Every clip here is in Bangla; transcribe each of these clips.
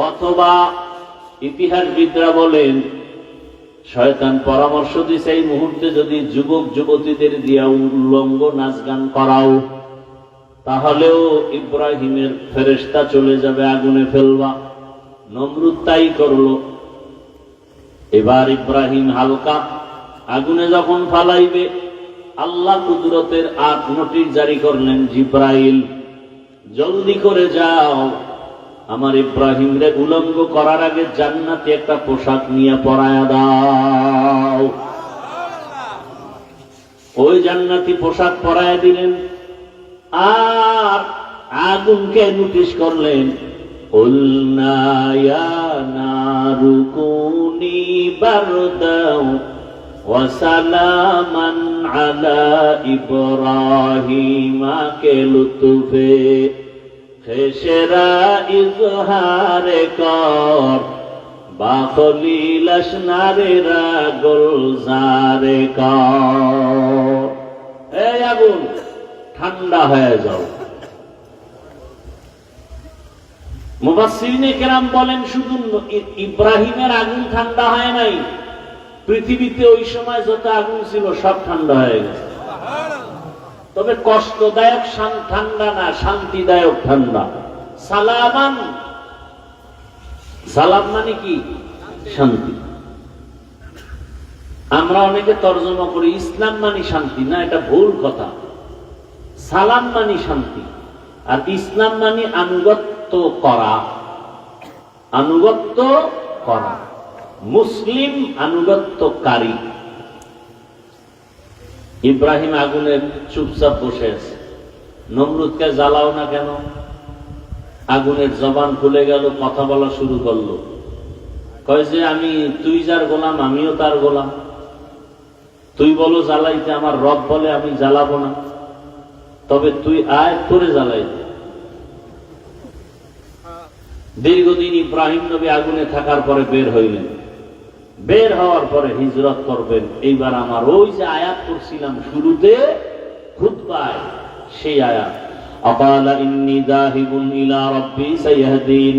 অথবা ইতিহাসবিদরা বলেন শয়তান পরামর্শ দিছে এই মুহূর্তে যদি যুবক যুবতীদের দিয়া উল্লঙ্গ নাচ গান করাও তাহলেও ইব্রাহিমের ফেরেশতা চলে যাবে, আগুনে ফেলবা। নমরুদ তাই করলো। এবার ইব্রাহিম হালকা আগুনে যখন ফালাইবে আল্লাহ কুদরতের 8 নোটিশ জারি করলেন, জিব্রাইল জলদি করে যাও, আমার ইব্রাহিম রে উলঙ্গ করার আগে জান্নাতে একটা পোশাক নিয়ে পরায়া দাও। ওই জান্নাতি পোশাক পরায়া দিলেন আর আগুনকে নোটিশ করলেন, কুলনা ইয়া নারু কুনি বারদাও ওয়া সালামান আলা ইব্রাহিম কে লুতুফে খেসেরা ইজহারে কর বাখলিল আসনারেরা গুলজারে কর। এই আগুন ঠান্ডা হয়ে যাও। মুফাসসিরিনে কেরাম বলেন শুধু ইব্রাহিমের আগুন ঠান্ডা হয় নাই, পৃথিবীতে ওই সময় যত আগুন ছিল সব ঠান্ডা হয়ে গেছে। তবে কষ্টদায়ক ঠান্ডা না, শান্তিদায়ক ঠান্ডা। সালামান, সালাম মানে কি? শান্তি। আমরা অনেকে তর্জমা করি ইসলাম মানে শান্তি, না, এটা ভুল কথা। সালাম মানে শান্তি আর ইসলাম মানে আনুগত্য করা। আনুগত্য করা, মুসলিম আনুগত্যকারী। ইব্রাহিম আগুনে চুপচাপ বসে আছে। নমরুদকে জ্বালাও না কেন? আগুনের জবান খুলে গেল, কথা বলা শুরু করলো। কয় যে তুই যার গোলাম আমিও তার গোলাম, তুই বলো জ্বালাইতে, আমার রব বলে আমি জ্বালাবো না, তবে তুই আয় তোরে জ্বালাইতে। দীর্ঘদিন ইব্রাহিম নবী আগুনে থাকার পরে বের হইলেন। বের হওয়ার পরে হিজরত করবেন। এইবার আমার ওই যে আয়াত করছিলাম শুরুতে খুতবায়, সেই আয়াত, আকালা ইন্নী যাহিবুন ইলা রাব্বি সাইয়াহদিন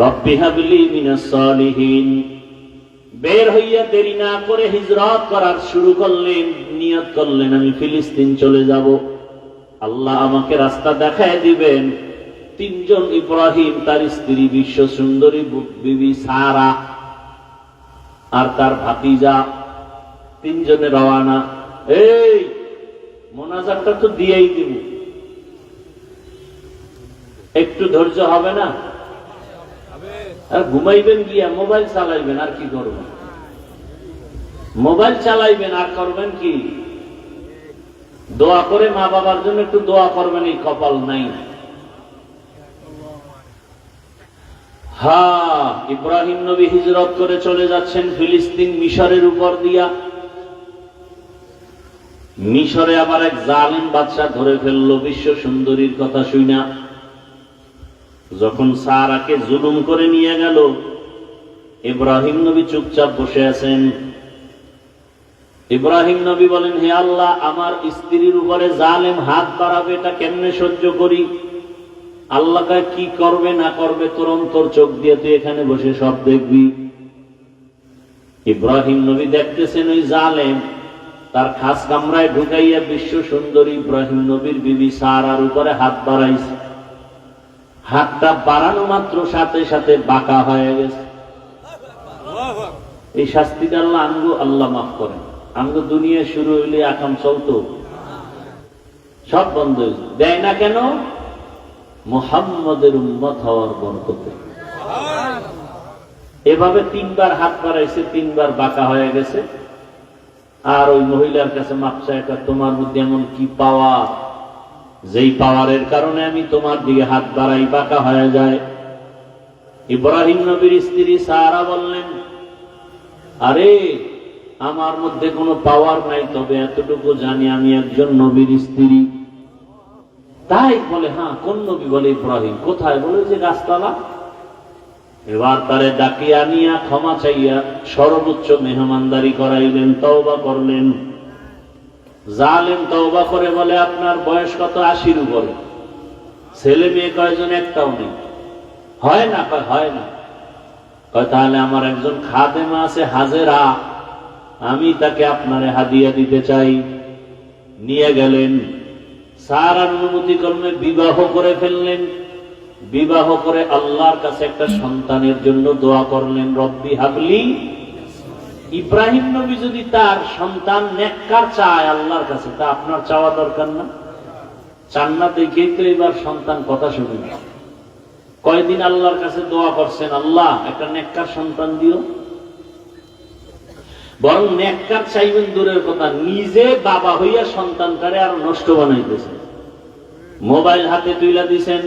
রাব্বি হাবলি মিনাস সালিহিন। বের হইয়া দেরি না করে হিজরত করার শুরু করলেন, নিয়ত করলেন আমি ফিলিস্তিন চলে যাব, আল্লাহ আমাকে রাস্তা দেখায় দিবেন। 3 জন, ইব্রাহিম, তার স্ত্রী বিশ্ব সুন্দরী বিবি সারা আর তার ভাতিজা, 3 জনে রওয়ানা। এই মোনাজাতটা তো দিয়েই দিব, একটু ধৈর্য হবে না? আর ঘুমাইবেন গিয়া মোবাইল চালাইবেন, আর কি করবেন? মোবাইল চালাইবেন আর করবেন কি? দোয়া করে মা বাবার জন্য একটু দোয়া করবেন, এই কপাল নাই। হ্যাঁ, ইব্রাহিম নবী হিজরত করে চলে যাচ্ছেন ফিলিস্তিন, মিশরের উপর দিয়া। মিশরে আবার এক জালিম বাদশা ধরে ফেললো বিশ্ব সুন্দরীর কথা শুনা। যখন সারাকে জুলুম করে নিয়ে গেল, ইব্রাহিম নবী চুপচাপ বসে আছেন। ইব্রাহিম নবী বলেন, হে আল্লাহ, আমার স্ত্রীর উপরে জালেম হাত বাড়াবে, এটা কেমনে সহ্য করি? আল্লাহ কি করবে না করবে তোর অন্তর চোখ দিয়ে তুই এখানে বসে সব দেখবি। ইব্রাহিম নবী দেখতেছেন ওই জালেম তার খাস কামরায় ঢুকাইয়া বিশ্ব সুন্দরী ইব্রাহিম নবীর বিবি সারার উপরে হাত বাড়াইছে। হাতটা বাড়ানো মাত্র সাথে সাথে বাঁকা হয়ে গেছে। এই শাস্তিটা আল্লাহ মাফ করেন। আমগো দুনিয়া শুরু হইলে আকাম চলতো, সব বন্ধ দেয় না কেন? মুহাম্মদের উম্মত হওয়ার বরকতে। এভাবে 3 বার হাত বাড়াইছে, 3 বার বাঁকা হয়ে গেছে। আর ওই মহিলার কাছে মাপসা, এটা তোমার মধ্যে এমন কি পাওয়ার, যেই পাওয়ারের কারণে আমি তোমার দিকে হাত বাড়াই বাঁকা হয়ে যায়? ইব্রাহিম নবীর স্ত্রী সারা বললেন, আরে আমার মধ্যে কোনো পাওয়ার নাই, তবে এতটুকু জানি আমি একজন নবীর স্ত্রী। তাই বলে, হ্যাঁ কোন নবী? বলে ইব্রাহিম। কোথায়? বলে যে গাছতলা। এবার তারে ডাকিয়া আনিয়া ক্ষমা চাইয়া সর্বোচ্চ মেহমানদারি করাইলেন, তওবা করলেন। জালেম তওবা করে বলে, আপনার বয়স কত? 80-র উপরে। ছেলে মেয়ে কয়জন? একটাও নেই। হয় না, হয় না। তাহলে আমার একজন খাদেমা আছে হাজেরা, আমি তাকে আপনারে হাদিয়া দিতে চাই। নিয়ে গেলেন, স্যার অনুমতি ক্রমে বিবাহ করে ফেললেন। বিবাহ করে আল্লাহর কাছে একটা সন্তানের জন্য দোয়া করলেন, রব্বি হাবলি। ইব্রাহিম নবী যদি তার সন্তান নেককার চায় আল্লাহর কাছে, তা আপনার চাওয়া দরকার না? চান না দেখেই তো এবার সন্তান কথা শুনেন। কয়দিন আল্লাহর কাছে দোয়া করছেন, আল্লাহ একটা নেককার সন্তান দিও। বরং নেককার চাইবেন দূরের কথা, নিজে বাবা হইয়া সন্তানটারে আর নষ্ট বানাইতেছেন। মোবাইল হাতে তুইলা দিছেন,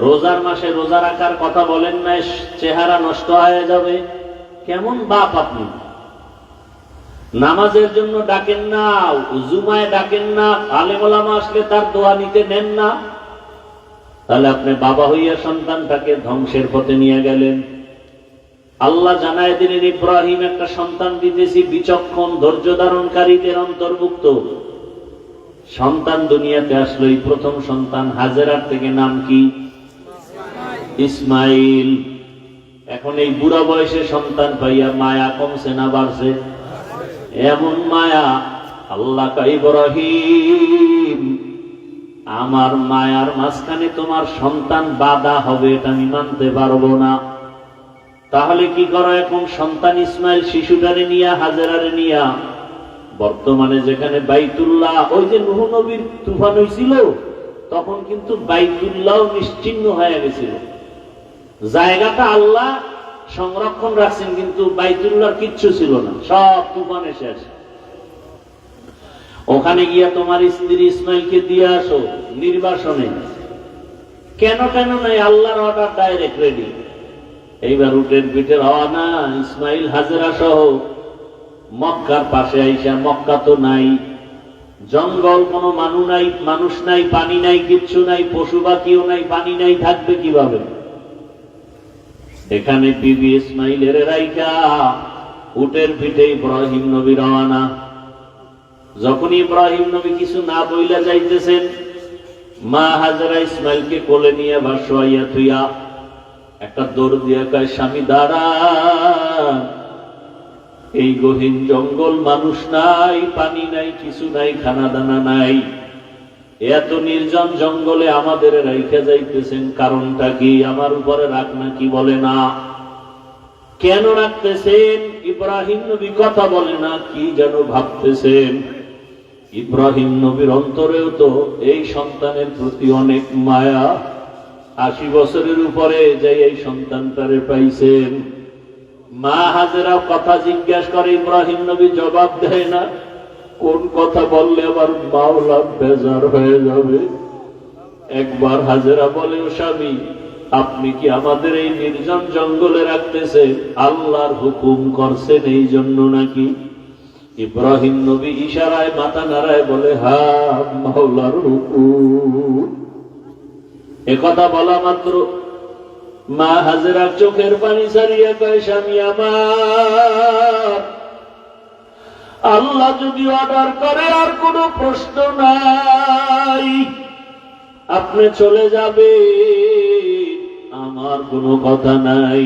রোজার মাসে রোজা রাখার কথা বলেন না, চেহারা নষ্ট হয়ে যাবে। কেমন বাপ আপনি? নামাজের জন্য ডাকেন না, জুমায় ডাকেন না, আলেম ওলামা আসলে তার দোয়া নিতে নেন না। তাহলে আপনি বাবা হইয়া সন্তানটাকে ধ্বংসের পথে নিয়ে গেলেন। আল্লাহ জানায় দিলেন, ইব্রাহিম একটা সন্তান দিতেছি, বিচক্ষণ ধৈর্য ধারণকারীদের অন্তর্ভুক্ত। সন্তান দুনিয়াতে আসলো, এই প্রথম সন্তান হাজেরার থেকে নাম কি? ইসমাইল। এখন এই বুড়া বয়সে সন্তান পাইয়া মায়া কমছে না বাড়ছে? এমন মায়া। আল্লাহ কয়, ইব্রাহিম আমার মায়ার মাঝখানে তোমার সন্তান বাধা হবে, এটা আমি মানতে পারবো না। তাহলে কি করো এখন? সন্তান ইসমাইল শিশুটারে নিয়া, হাজেরারে নিয়া, বর্তমানে যেখানে বাইতুল্লাহ, ওই যে নূহ নবীর তুফান হয়েছিল তখন কিন্তু বাইতুল্লাহ নিশ্চিহ্ন হয়ে গেছিল। জায়গাটা আল্লাহ সংরক্ষণ রাখছেন, কিন্তু বাইতুল্লাহর কিচ্ছু ছিল না, সব তুফানে শেষ। ওখানে গিয়া তোমার স্ত্রী ইসমাইলকে দিয়ে আসো নির্বাসনে। কেন নাই, আল্লাহর অর্ডার ডাইরেক্ট রেডি। এইবার উটের পিঠে রওনা, ইসমাইল হাজেরা সহ মক্কার পাশে আইসা। মক্কা তো নাই, জঙ্গল, কোনো মানুষ নাই, পানি নাই, কিচ্ছু নাই, পশু পাখিও নাই, পানি নাই, থাকবে কিভাবে? এখানে বিবি ইসমাইলের রাইখা উটের পিঠে ইব্রাহিম নবী রওনা। যখন ইব্রাহিম নবী কিছু না বইলা যাইতেছেন, মা হাজেরা ইসমাইলকে কোলে নিয়ে ভাসুয়াইয়া থুইয়া একটা দৌড় দিয়া কয়, স্বামী দাঁড়া, এই গহীন জঙ্গল, মানুষ নাই, পানি নাই, কিছু নাই, খানা দানা নাই, এত নির্জন জঙ্গলে আমাদের রাইখা যাইতেছেন, কারণটা কি? আমার উপরে রাগ নাকি? বলে না। কেন রাখতেছেন? ইব্রাহিম নবী কথা বলে না, কি যেন ভাবতেছেন। ইব্রাহিম নবীর অন্তরেও তো এই সন্তানের প্রতি অনেক মায়া। 80 বছরের উপরে যাই এই সন্তানটারে পাইছেন। মা হাজেরা কথা জিজ্ঞাসা করে, ইব্রাহিম নবী জবাব দেয় না। কোন কথা বললে আবার মাওলা বেজার হয়ে যাবে। একবার হাজেরা বলে, ও স্বামী, আপনি কি আমাদের এই নির্জন জঙ্গলে রাখতেছে আল্লাহর হুকুম করছেন এই জন্য নাকি? ইব্রাহিম নবী ইশারায় মাথা নাড়ায় বলে, হ্যাঁ, মাওলার হুকুম। একথা বলা মাত্র মা হাজেরা চোখের পানি ছাড়িয়া কয়, স্বামী আমার, আল্লাহ যদি অর্ডার করে আর কোনো প্রশ্ন নাই, আপনি চলে যাবে, আমার কোনো কথা নাই।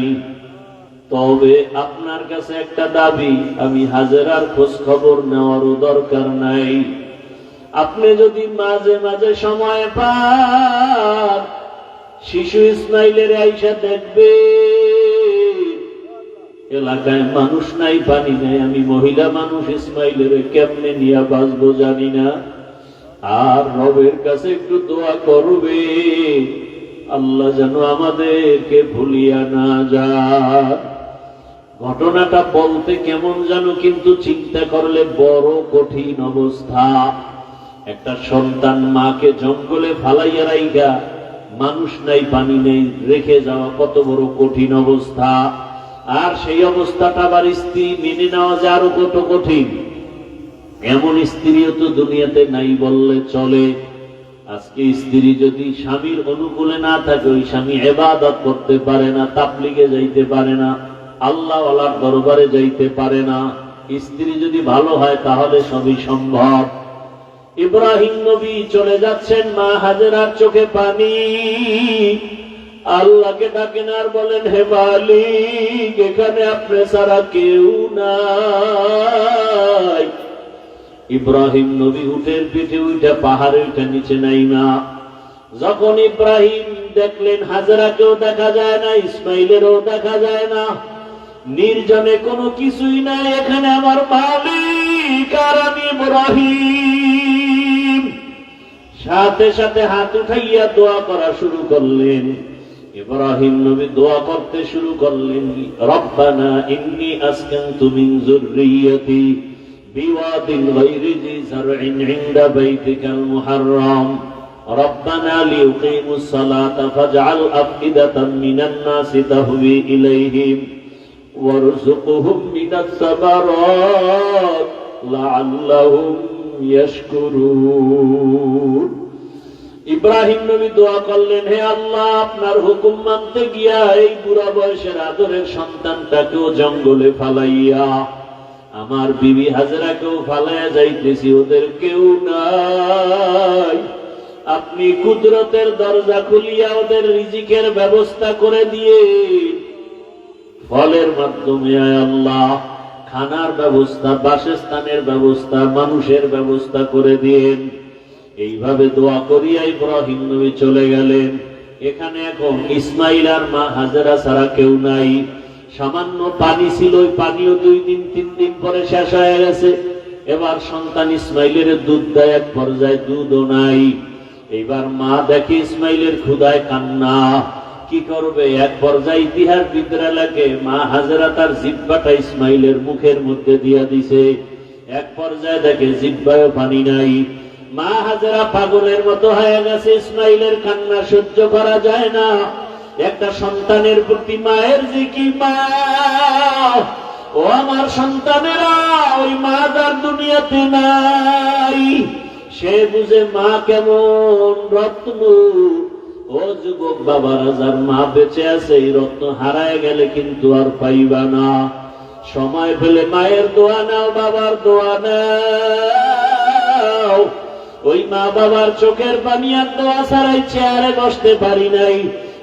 তবে আপনার কাছে একটা দাবি, আমি হাজেরার খোঁজ খবর নেওয়ারও দরকার নাই। আপনি যদি মাঝে মাঝে সময় পান, শিশু ইসমাইলের আইসা দেখবে, এলাকায় মানুষ নাই, পানি নাই, আমি মহিলা মানুষ, ইসমাইলের কেমনে নিয়ে বাঁচবো জানি না। আর রবের কাছে একটু দোয়া করবে, আল্লাহ যেন আমাদেরকে ভুলিয়া না যায়। ঘটনাটা বলতে কেমন জানো, কিন্তু চিন্তা করলে বড় কঠিন অবস্থা। একটা সন্তান মাকে জঙ্গলে ফালাইয়া রাইগা, মানুষ নাই, পানি নেই, রেখে যাওয়া কত বড় কঠিন অবস্থা। আর সেই অবস্থাটা আবার স্ত্রী মেনে নেওয়া যায় আরো কত কঠিন। এমন স্ত্রীও তো দুনিয়াতে নাই বললে চলে। আজকে স্ত্রী যদি স্বামীর অনুকূলে না থাকে, ওই স্বামী ইবাদত করতে পারে না, তাবলীগে যাইতে পারে না, আল্লাহ ওয়ালার দরবারে যাইতে পারে না। স্ত্রী যদি ভালো হয় তাহলে সবই সম্ভব। ইব্রাহিম নবী চলে যাচ্ছেন, মা হাজেরার চোখে পানি। আল্লাহকে ডাকেন আর বলেন, হে মালিক, এখানে আপনি ছাড়া কেউ নাই। ইব্রাহিম নবী উটের পিঠে উঠে পাহাড়ে উঠে নিচে নাইমা যখন ইব্রাহিম দেখলেন হাজেরাকেও দেখা যায় না, ইসমাইলেরও দেখা যায় না, নির্জনে কোনো কিছুই নাই, এখানে আমার মালিক আর আমি ইব্রাহিম। সাথে সাথে হাত উঠাইয়া দোয়া করা শুরু করলেন। ইব্রাহিম নবী দোয়া করতে শুরু করলেন, রব্বানা ইন্নী আসকানতু মিন যুররিয়্যাতি বিওয়াদিন গায়রি জি যারইন ইনদা বাইতিকাল মুহাররাম রব্বানা লিয়ুকিমুস সালাতা ফাজআল আফইদাতাম মিনান নাসি তাহওয়ি ইলাইহিম ওয়ারযুকহুম মিনাস সামারাত লাআল্লাহুম ইয়াশকুরুন। ইব্রাহিম নবী দোয়া করলেন, হে আল্লাহ, আপনার হুকুম মানতে গিয়া এই বুড়া বয়সের আদরের সন্তানটাকেও জঙ্গলে ফালাইয়া আমার বিবি হাজেরাকেও ফালাইয়া যাইতেছি, ওদের কেউ নাই। আপনি কুদরতের দরজা খুলিয়া ওদের রিজিকের ব্যবস্থা করে দিয়ে ফলের মাধ্যমে আয় আল্লাহ খানার ব্যবস্থা, বাসস্থানের ব্যবস্থা, মানুষের ব্যবস্থা করে দিয়েন। এইভাবে দোয়া করিয়া ইব্রাহিম নবী চলে গেলেন। এখানে এখন ইসমাইল আর মা হাজেরা ছাড়া কেউ নাই। সামান্য পানি ছিল, ওই পানিও 2 দিন 3 দিন পরে শেষ হয়ে গেছে। এবার সন্তান ইসমাইলের দুধ দেয়, এক পর্যায়ে দুধও নাই। এইবার মা দেখে ইসমাইলের ক্ষুধায় কান্না, কি করবে? এক পর্যায়ে ইতিহাসবিদরা লাগে মা হাজেরা তার জিহ্বাটা ইসমাইলের মুখের মধ্যে দিয়া দিছে। এক পর্যায়ে দেখে জিহ্বায়ও পানি নাই। মা হাজেরা পাগলের মতো হয়ে গেছে, ইসমাইলের কান্না সহ্য করা যায় না। একটা সন্তানের প্রতি মায়ের যে কি মায়া, ও আমার সন্তানেরা, ওই মা যার দুনিয়াতে নাই সে বুঝে মা কেমন রত্ন। ও যুবক বাবারা, যার মা বেঁচে আছে, এই রত্ন হারায় গেলে কিন্তু আর পাইবা না। সময় পেলে মায়ের দোয়া নাও, বাবার দোয়া নাও। ওই মা বাবার চোখের পানি আর দোয়া ছাড়াই চেয়ারে বসতে পারি নাই।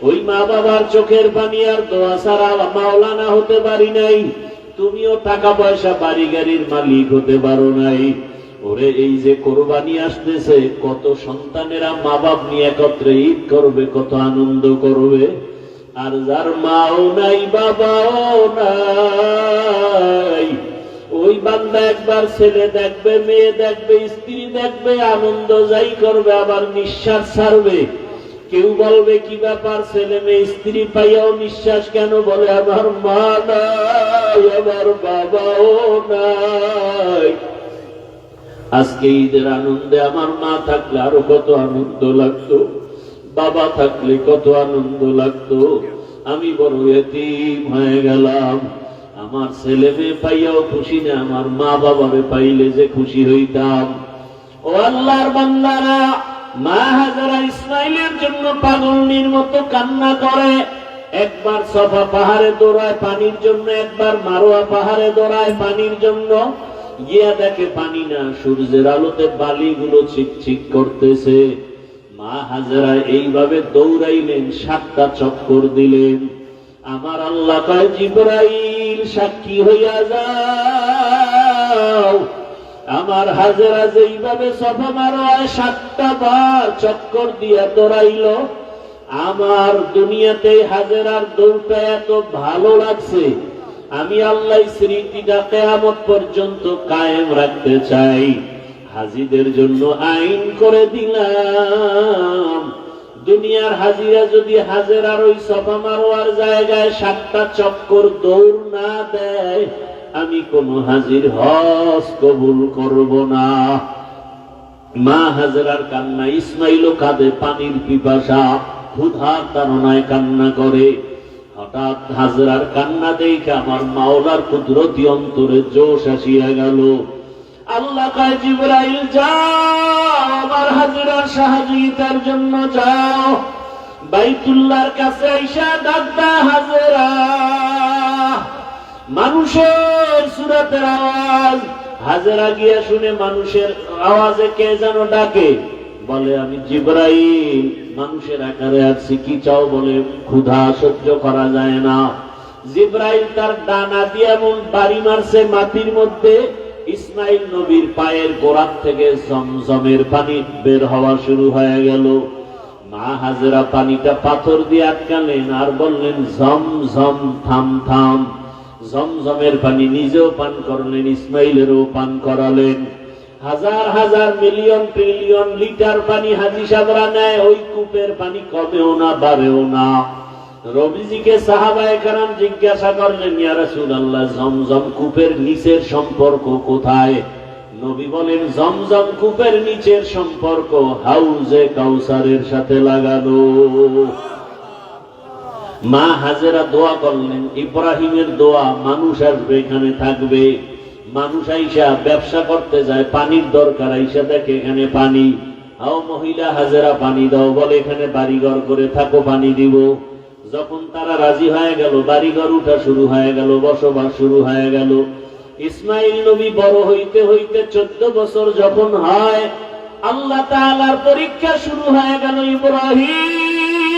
ওই মা বাবার চোখের পানি আর দোয়া ছাড়া মাওলানা হতে পারি নাই। তুমিও টাকা পয়সা বাড়ি গাড়ির মালিক হতে পারো নাই। ওরে, এই যে কোরবানি আসতেছে, কত সন্তানেরা মা বাপ নিয়ে একত্রে ঈদ করবে, কত আনন্দ করবে। আর যার মাও নাই, বাবাও নাই, ওই বান্দা একবার ছেলে দেখবে, মেয়ে দেখবে, স্ত্রী দেখবে, আনন্দ যাই করবে, আবার নিঃশ্বাস ছাড়বে। কেউ বলবে, কি ব্যাপার, ছেলে মেয়ে স্ত্রী পাইয়াও নিঃশ্বাস কেন? বলে, আমার মা নাই, আমার বাবাও নাই। আজকে ঈদের আনন্দে আমার মা থাকলে আরো কত আনন্দ লাগতো, বাবা থাকলে কত আনন্দ লাগতো। আমি বড় এতিম হয়ে গেলাম। আমার ছেলে মেয়ে পাইয়াও খুশি না, আমার মা বাবারে পাইলে যে খুশি হইতাম। ও আল্লাহর বান্দারা, মা হাজেরা ইসমাইলের জন্য পাগলনির মতো কান্না করে। একবার সফা পাহাড়ে দৌড়ায় পানির জন্য, একবার মারোয়া পাহাড়ে দৌড়ায় পানির জন্য। গিয়া দেখে পানি না, সূর্যের আলোতে বালিগুলো চিকচিক করতেছে। মা হাজেরা এইভাবে দৌড়াইলেন, 7টা চক্কর দিলেন। আমার আল্লাহ কয়, জিবরাইল সাক্ষী হইয়া যাও, আমার হাজেরা যেইভাবে সফা মারোয়ায় 7টা বার চক্কর দিয়া দৌড়াইল, আমার দুনিয়াতে হাজেরার দৌড়টা এত ভালো লাগছে, আমি আল্লাহ স্মৃতিটা কিয়ামত পর্যন্ত কায়েম রাখতে চাই। হাজীদের জন্য আইন করে দিলাম, দুনিয়ার হাজিরা যদি হাজেরার ওই সফা মারোয়ার জায়গায় 7টা চক্কর দৌড় না দেয়, আমি কোন হাজির হজ কবুল করব না। মা হাজেরার কান্না, ইসমাইলও কাঁদে, পানির পিপাসা, ক্ষুধার তাড়নায় কান্না করে। হঠাৎ হাজেরার কান্না দেখে আমার মাওলার কুদরতি অন্তরে জোশ আসিয়া গেল। আল্লাহ কয়, জিবরাইল যাও, আমার হাজেরার সহযোগিতার জন্য যাও। বাইতুল্লাহর কাছে আইসা ডাকবা, হাজেরা। মানুষের সুরাতের আওয়াজ, হাজেরা গিয়া শুনে মানুষের আওয়াজে কে যেন ডাকে। বলে আমি জিবরাইল, মানুষের আকারে আসছি, কি চাও? বলে ক্ষুধা সহ্য করা যায় না। জিবরাইল তার ডানা দিয়ে এমন বাড়ি মারছে মাটির মধ্যে, ইসমাইল নবীর পায়ের গোড়ার থেকে জমজমের পানি বের হওয়া শুরু হয়ে গেল। মা হাজেরা পানিটা পাথর দিয়ে আটকালেন আর বললেন, ঝমঝম থাম থাম। জমজমের পানি নিজেও পান করলেন, ইসমাইলেরও পান করালেন। হাজার হাজার মিলিয়ন ট্রিলিয়ন লিটার পানি হাজি সাবরা নেয়, ওই কূপের পানি কমেও না বাড়েও না। রবিজিকে সাহাবায়ে কেরাম জিজ্ঞাসা করলেন, ইয়া রাসূলুল্লাহ, জমজম কূপের নিচের সম্পর্ক কোথায়? নবী বলেন, জমজম কূপের নিচের সম্পর্ক হাউজে কাউসারের সাথে লাগানো। মা হাজেরা দোয়া করলেন, ইব্রাহিমের দোয়া, মানুষ আসবে এখানে থাকবে। মানুষ আইসা ব্যবসা করতে যায়, পানির দরকার, আইসা দেখে এখানে পানি। আও মহিলা হাজেরা পানি দাও, বলে এখানে বাড়িঘর করে থাকো, পানি দিব। যখন তারা রাজি হয়ে গেল, বাড়িঘর উঠা শুরু হয়ে গেল, বসবাস শুরু হয়ে গেল। ইসমাইল নবী বড় হইতে হইতে 14 বছর যখন হয়, আল্লাহ তাআলার পরীক্ষা শুরু হয়ে গেল। ইব্রাহিম,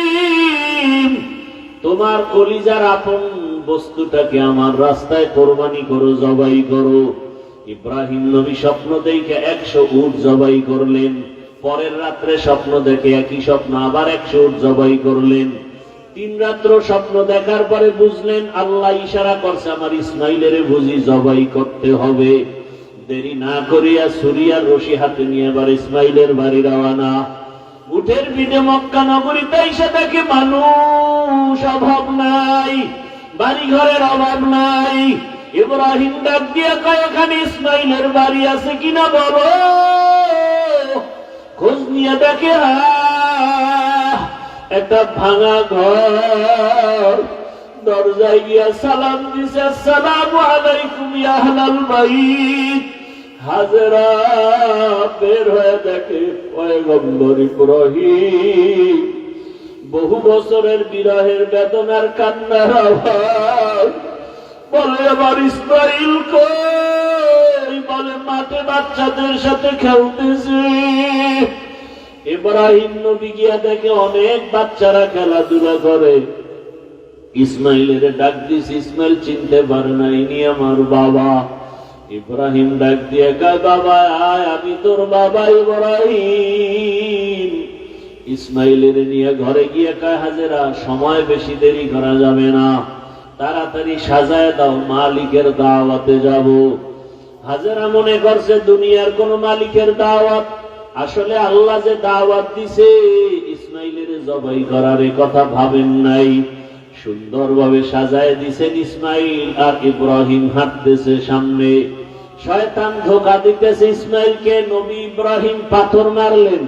তোমার কলিজার আপন বস্তুটাকে আমার রাস্তায় কোরবানি করো, জবাই করো। ইব্রাহিম নবী স্বপ্ন দেখে 100 উট জবাই করলেন। পরের রাত্রে স্বপ্ন দেখে একই স্বপ্ন, আবার 100 উট জবাই করলেন। 3 রাত্র স্বপ্ন দেখার পরে বুঝলেন আল্লাহ ইশারা করছে আমার ইসমাইলের বুঝি জবাই করতে হবে। দেরি না করিয়া সুরিয়ার রশি হাতে নিয়ে এবার ইসমাইলের বাড়ি রওনা। উঠের পিঠে মক্কা নগরীতে এসে দেখে মানুষ অভাব নাই, বাড়ি ঘরের অভাব নাই। ইব্রাহিম ডাক দিয়ে কয়, এখানে ইসমাইলের বাড়ি আছে কিনা বলো। খোঁজ নিয়ে দেখে একটা ভাঙা ঘর, দরজায় গিয়া সালাম দিছে, আসসালামু আলাইকুম ইয়া আহলাল বাইত। হাজেরা বের হয়ে দেখে পয়গম্বর ইব্রাহিম। বহু বছরের বিরহের বেদনার কান্নার আওয়াজ। বলে আমার ইসমাইল কই? বলে মাঠে বাচ্চাদের সাথে খেলতেছে। ইব্রাহিম নবী গিয়া দেখে অনেক বাচ্চারা খেলাধুলা করে। ইসমাইলের ডাক দিস, ইসমাইল চিনতে পারে না ইনি আমার বাবা। ইব্রাহিম ডাক দিয়ে কয়, বাবা আয়, আমি তোর বাবা ইব্রাহিম। ইসমাইলের নিয়ে ঘরে গিয়ে কয়, হাজেরা সময় বেশি দেরি করা যাবে না, তাড়াতাড়ি সাজায় দাও, মালিকের দাওয়াতে যাব। হাজেরা মনে করছে দুনিয়ার কোন মালিকের দাওয়াত। আসলে আল্লাহ যে দাওয়াত দিছে ইসমাইলের জবাই করার কথা ভাবেন নাই। সুন্দরভাবে সাজায় দিছেন। ইসমাইল আর ইব্রাহিম হাঁটতেছে সামনে। শয়তান ধোঁকা দিতেছে ইসমাইলকে। নবী ইব্রাহিম পাথর মারলেন।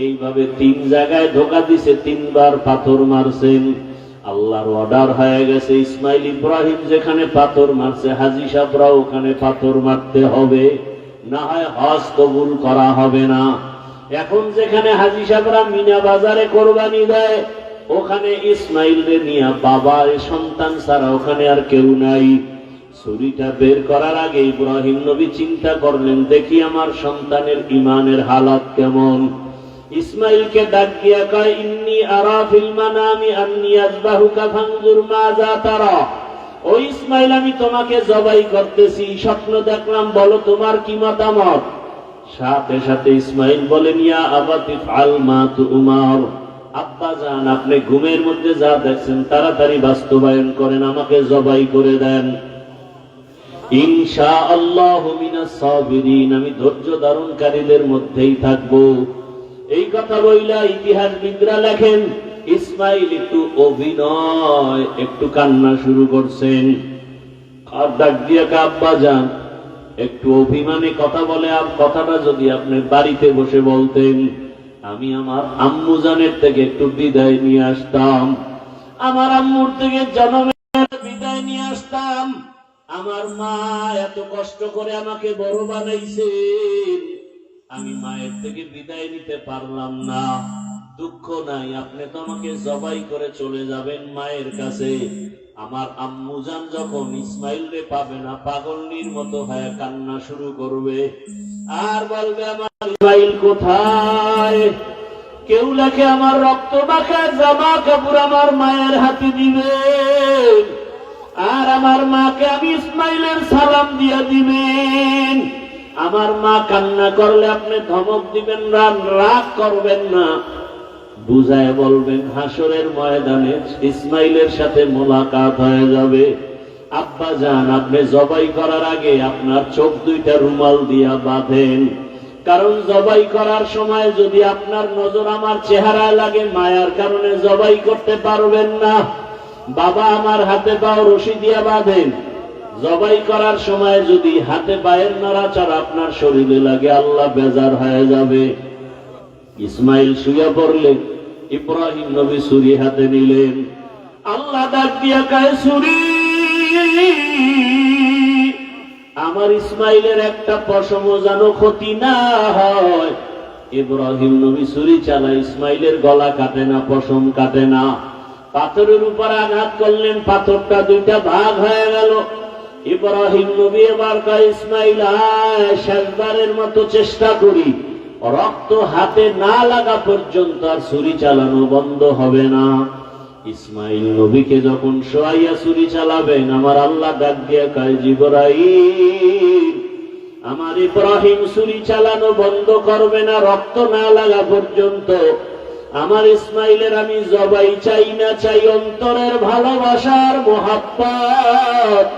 এইভাবে 3 জায়গায় ধোঁকা দিছে, 3 বার পাথর মারছেন। আল্লাহর অর্ডার হয়ে গেছে, ইসমাইল ইব্রাহিম যেখানে পাথর মারছে হাজী সাহেবরা ওখানে পাথর মারতে হবে, না হয় হজ কবুল করা হবে না। এখন যেখানে হাজী সাহেবরা মিনা বাজারে কোরবানি দেয়, ওখানে ইসমাইলকে নিয়ে বাবা সন্তান ছাড়া ওখানে আর কেউ নাই। ছুরিটা বের করার আগে ইব্রাহিম নবী চিন্তা করলেন, দেখি আমার সন্তানের ইমানের হালাত কেমন। ইসমাইলকে ডাক দিয়া কয়, ইন্নী আরা ফিল মানামি আন্নী আযবাহুকা ফানজুর মাযা তারা। ও ইসমাইল, আমি তোমাকে জবাই করতেছি, স্বপ্ন দেখলাম, বলো তোমার কি মতামত। সাথে সাথে ইসমাইল বলেন, ইয়া আবাতি ফাল মা তুমার। আব্বা জান, আপনি ঘুমের মধ্যে যা দেখছেন তাড়াতাড়ি বাস্তবায়ন করেন, আমাকে জবাই করে দেন। ইনশাআল্লাহু মিনাস সাবিরিন, আমি ধৈর্য ধারণকারীদের মধ্যেই থাকবো। এই কথা বইলা ইতিহাসবিদরা লেখেন ইসমাইল একটু অভিনয়, একটু কান্না শুরু করছেন। আর ডাক দিয়ে আব্বা যান, একটু অভিমানে কথা বলে, কথাটা যদি আপনি বাড়িতে বসে বলতেন, আমি আমার আম্মু জানের থেকে একটু বিদায় নিয়ে আসতাম, আমার আম্মুর থেকে জন্মের বিদায় নিয়ে আসতাম। আমার মা এত কষ্ট করে আমাকে বড় বানাইছেন, আমি মায়ের থেকে বিদায় নিতে পারলাম না। দুঃখ নাই, আপনি তো আমাকে জবাই করে চলে যাবেন মায়ের কাছে। আমার আম্মুজান যখন ইসমাইল রে পাবে না, পাগলনির মতো হয়ে কান্না শুরু করবে আর বলবে আমার ইসমাইল কোথায়। কেউ লেখে আমার রক্ত মাখা জামা কাপড় আমার মায়ের হাতে দিবে, আর আমার মাকে আমি ইসমাইলের সালাম দিয়ে দিবেন। আমার মা কান্না করলে আপনি ধমক দিবেন না, রাগ করবেন না, বুঝায় বলবেন হাসরের ময়দানে ইসমাইলের সাথে মোলাকাত হয়ে যাবে। আব্বা জান, আপনি জবাই করার আগে আপনার চোখ দুইটা রুমাল দিয়া বাঁধেন, কারণ জবাই করার সময় যদি আপনার নজর আমার চেহারায় লাগে, মায়ার কারণে জবাই করতে পারবেন না। বাবা, আমার হাতে পাও রশি দিয়া বাঁধেন। জবাই করার সময় যদি হাতে পায়ের নড়াচড়া আপনার শরীরে লাগে, আল্লাহ বেজার হয়ে যাবে। ইসমাইল শুয়ে পড়লেন, ইব্রাহিম নবী ছুরি হাতে নিলেন। আল্লাহ ডাক দিয়া কয়, ছুরি, আমার ইসমাইলের একটা পশমও যেন ক্ষতি না হয়। ইব্রাহিম নবী ছুরি চালায়, ইসমাইলের গলা কাটে না, পশম কাটে না। পাথরের উপর আঘাত করলেন, পাথরটা দুইটা ভাগ হয়ে গেল। ইব্রাহিম নবী এবার কয়, ইসমাইল আয়, শেষবারের মতো চেষ্টা করি, রক্ত হাতে না লাগা পর্যন্ত আর ছুরি চালানো বন্ধ হবে না। ইসমাইল নবীকে যখন শোয়াইয়া ছুরি চালাবেন, আমার আল্লাহ ডাক দিয়া কয়, জিবরাইল, আমার ইব্রাহিম ছুরি চালানো বন্ধ করবে না রক্ত না লাগা পর্যন্ত। আমার ইসমাইলের আমি জবাই চাই না, চাই অন্তরের ভালোবাসার মোহাব্বত।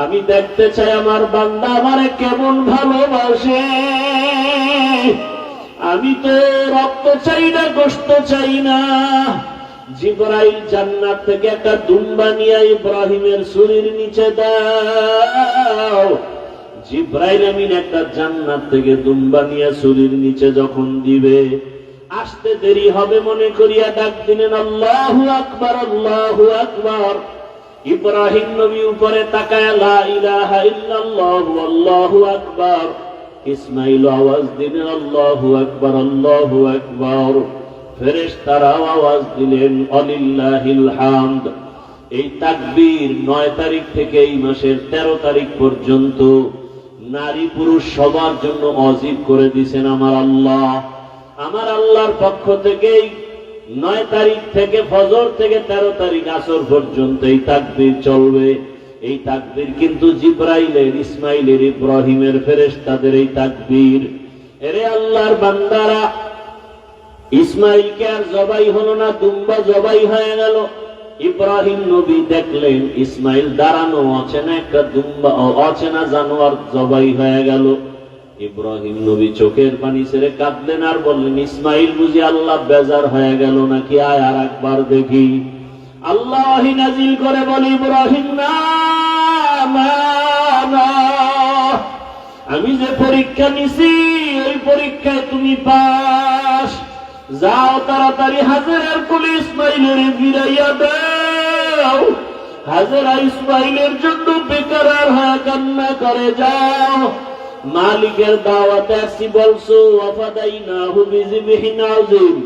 আমি দেখতে চাই আমার বান্দা আমারে কেমন ভালোবাসে। আমি তো রক্ত চাই না, গোশত চাই না। জিবরাইল জান্নাত থেকে একটা দুম্বা নিয়ে ইব্রাহিমের ছুরির নিচে দাও। জিবরাইল আমিন একটা জান্নাত থেকে দুম্বা নিয়ে ছুরির নিচে যখন দিবে, আসতে দেরি হবে মনে করিয়া ডাক দিলেন, আল্লাহু আকবার, আল্লাহু আকবার। ইব্রাহিম নবী উপরে তাকায়, লা ইলাহা ইল্লাল্লাহু আল্লাহু আকবার। ইসমাইল আওয়াজ দিলেন, আল্লাহু আকবার, আল্লাহু আকবার। ফেরেশতারাও আওয়াজ দিলেন, আলিল্লাহিল হামদ। এই তাকবীর 9 তারিখ থেকে এই মাসের 13 তারিখ পর্যন্ত নারী পুরুষ সবার জন্য ওয়াজিব করে দিয়েছেন আমার আল্লাহ। আমার আল্লাহর পক্ষ থেকে 9 তারিখ থেকে ফজর থেকে 13 তারিখ আসর পর্যন্ত এই তাকবীর চলবে। এই তাকবীর কিন্তু জিবরাইলের, ইসমাইলের, ইব্রাহিমের, ফেরেশতাদের এই তাকবীর। এরে আল্লাহর বান্দারা, ইসমাইলকে আর জবাই হলো না, দুম্বা জবাই হয়ে গেল। ইব্রাহিম নবী দেখলেন ইসমাইল দাঁড়ানো, অচেনা একটা দুম্বা, অচেনা জানোয়ার জবাই হয়ে গেল। ইব্রাহিম নবী চোখের পানি ছেড়ে কাঁদলেন আর বললেন, ইসমাইল বুঝি আল্লাহ বেজার হয়ে গেল নাকি? আয় আর একবার দেখি। আল্লাহ ওহী নাজিল করে বলে, ইব্রাহিম না, আমি যে পরীক্ষা নিছি ওই পরীক্ষায় তুমি পাস। যাও তাড়াতাড়ি হাজেরার কোলে ইসমাইলের ফিরাইয়া দাও। হাজেরা ইসমাইলের জন্য বেকার হয়ে কান্না করে, যাও মালিকের দাওয়াতে আসি বলছো, ওয়াফাদাইনাহু বিযিবহিন আযীম।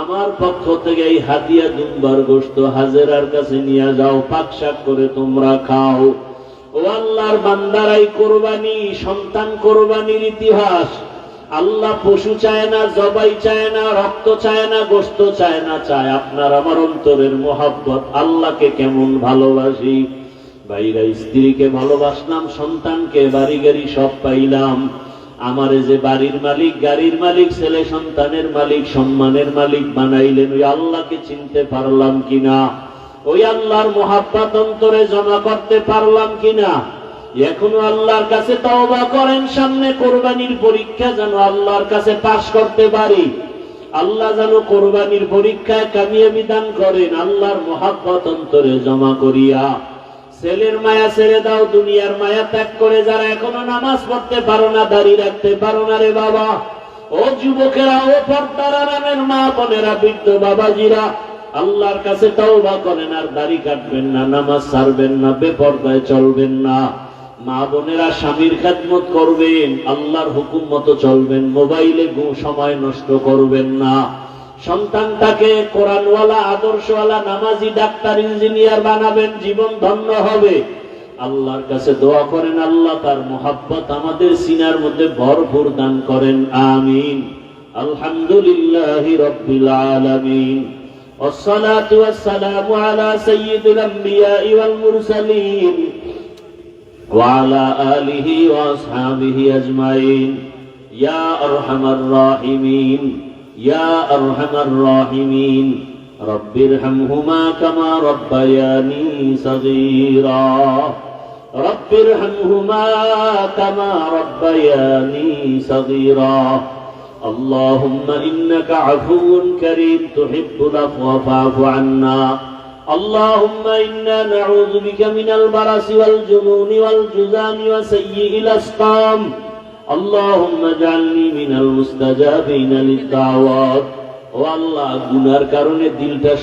আমার পক্ষ থেকে এই হাদিয়া দুম্বার গোশত হাজেরার কাছে নিয়ে যাও, পাকশাক করে তোমরা খাও। ও আল্লাহর বান্দারাই কোরবানি, সন্তান কোরবানির ইতিহাস। আল্লাহ পশু চায় না, জবাই চায় না, রক্ত চায় না, গোশত চায় না, চায় আপনার আমার অন্তরের মোহাব্বত। আল্লাহকে কেমন ভালোবাসি, ভাইরা স্ত্রীকে ভালোবাসলাম, সন্তানকে, বাড়ি গাড়ি সব পাইলাম। আমারে যে বাড়ির মালিক, গাড়ির মালিক, ছেলে সন্তানের মালিক, সম্মানের মালিক বানাইলেন, ওই আল্লাহকে চিনতে পারলাম কিনা? ওই আল্লাহর মোহাব্বত অন্তরে জমা করতে পারলাম কিনা? এখনো আল্লাহর কাছে তওবা করেন, সামনে কোরবানির পরীক্ষা যেন আল্লাহর কাছে পাশ করতে পারি। আল্লাহ যেন কোরবানির পরীক্ষায় কামিয়াবি দান করেন, আল্লাহর মোহাব্বত অন্তরে জমা করিয়া। ছেলের মায়া ছেড়ে দাও, দুনিয়ার মায়া ত্যাগ করে যারা এখনো নামাজ পড়তে পারো না, দাড়ি রাখতে পারো না রে বাবা, ও যুবকেরা, ও পর্দার আরামের মা বোনেরা, বৃদ্ধ বাবাজিরা, আল্লাহর কাছে তওবা করেন আর দাড়ি কাটবেন না, নামাজ ছাড়বেন না, বেপরদায় চলবেন না। মা বোনেরা স্বামীর খেদমত করবেন, আল্লাহর হুকুম মতো চলবেন, মোবাইলে সময় নষ্ট করবেন না। সন্তানটাকে কোরআনওয়ালা, আদর্শওয়ালা, নামাজি, ডাক্তার, ইঞ্জিনিয়ার বানাবেন, জীবন ধন্য হবে। আল্লাহর কাছে দোয়া করেন আল্লাহ তার মুহাব্বত আমাদের সিনার মধ্যে ভরপুর দান করেন, আমিন। আলহামদুলিল্লাহি রাব্বিল আলামিন। والصلاة والسلام على سيد الأنبياء والمرسلين وعلى آله وأصحابه أجمعين يا أرحم الراحمين يا أرحم الراحمين رب ارحمهما كما ربياني صغيرا رب ارحمهما كما ربياني صغيرا اللهم إنك عفو كريم تحب العفو فاعف عنا اللهم إنا نعوذ بك من البرص والجنون والجذام وسيء الأسقام اللهم اجعلني من المستجابين للدعوات। ও আল্লাহ, গুনার কারণে দিলটা